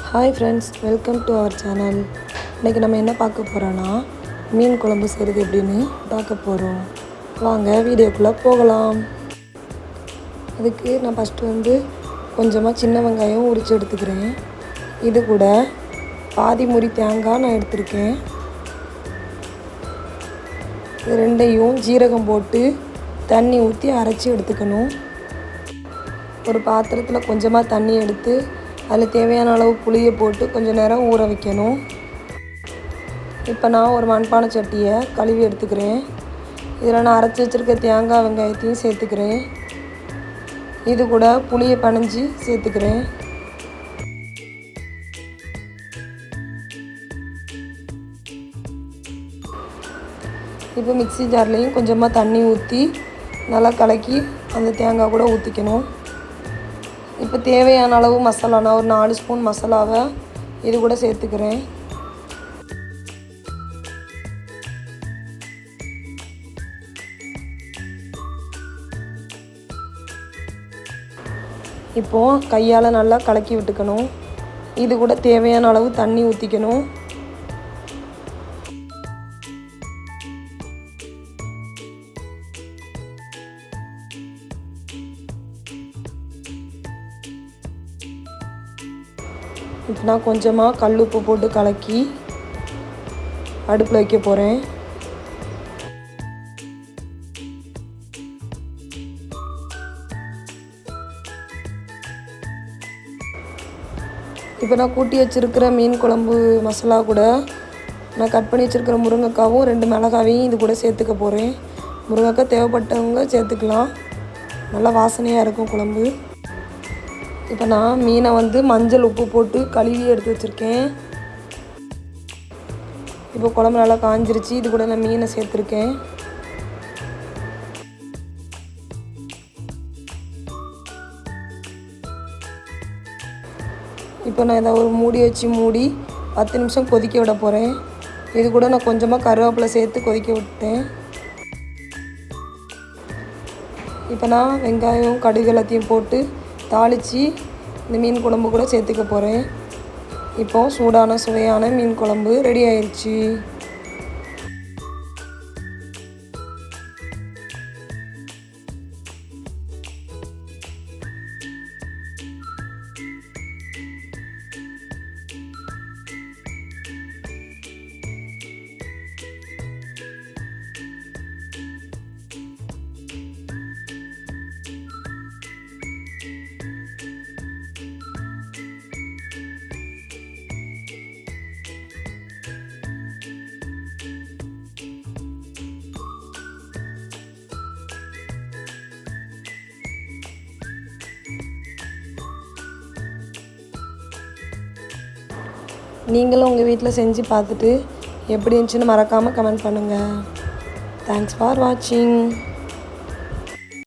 Hi friends, welcome to our channel. இன்றைக்கி நம்ம என்ன பார்க்க போகிறோன்னா மீன் குழம்பு செய்கிறது எப்படின்னு பார்க்க போகிறோம். வாங்க வீடியோக்குள்ளே போகலாம். அதுக்கு நான் ஃபஸ்ட்டு கொஞ்சமாக சின்ன வெங்காயம் உரித்து எடுத்துக்கிறேன். இது கூட பாதி முறி தேங்காய் நான் எடுத்திருக்கேன். இது ரெண்டையும் ஜீரகம் போட்டு தண்ணி ஊற்றி அரைச்சி எடுத்துக்கணும். ஒரு பாத்திரத்தில் கொஞ்சமாக தண்ணி எடுத்து அதில் தேவையான அளவு புளியை போட்டு கொஞ்சம் நேரம் ஊற வைக்கணும். இப்போ நான் ஒரு மண்பானை சட்டியை கழுவி எடுத்துக்கிறேன். இதில் நான் அரைச்சி வச்சுருக்க தேங்காய் வெங்காயத்தையும் சேர்த்துக்கிறேன். இது கூட புளியை பனைஞ்சி சேர்த்துக்கிறேன். இப்போ மிக்ஸி ஜார்லேயும் கொஞ்சமாக தண்ணி ஊற்றி நல்லா கலக்கி அந்த தேங்காய் கூட ஊற்றிக்கணும். இப்போ தேவையான அளவு மசாலா, நான் ஒரு 4 ஸ்பூன் மசாலாவை இது கூட சேர்த்துக்கிறேன். இப்போது கையால் நல்லா கலக்கி விட்டுக்கணும். இது கூட தேவையான அளவு தண்ணி ஊற்றிக்கணும். இப்போ நான் கொஞ்சமாக கல் உப்பு போட்டு கலக்கி அடுப்பில் வைக்க போகிறேன். இப்போ நான் கூட்டி வச்சுருக்கிற மீன் குழம்பு மசாலா கூட நான் கட் பண்ணி வச்சுருக்கிற முருங்கைக்காவும் 2 மிளகாவையும் இது கூட சேர்த்துக்க போகிறேன். முருங்கைக்காய் தேவைப்பட்டவங்க சேர்த்துக்கலாம், நல்லா வாசனையாக இருக்கும் குழம்பு. இப்போ நான் மீனை மஞ்சள் உப்பு போட்டு கழுவி எடுத்து வச்சுருக்கேன். இப்போ குழம்பு நல்லா காஞ்சிருச்சு. இது கூட நான் மீனை சேர்த்துருக்கேன். இப்போ நான் இதை ஒரு மூடி வச்சு மூடி 10 நிமிஷம் கொதிக்க விட போகிறேன். இது கூட நான் கொஞ்சமாக கருவேப்பிலை சேர்த்து கொதிக்க விட்டேன். இப்போ நான் வெங்காயம் கடுகு எல்லாத்தையும் போட்டு தாளித்து இந்த மீன் குழம்பு கூட சேர்த்துக்க போகிறேன். இப்போது சூடான சுவையான மீன் குழம்பு ரெடி ஆயிடுச்சு. நீங்களும் உங்கள் வீட்டில் செஞ்சு பார்த்துட்டு எப்படி இருந்துச்சுன்னு மறக்காமல் கமெண்ட் பண்ணுங்கள். தேங்க்ஸ் ஃபார் வாட்சிங்.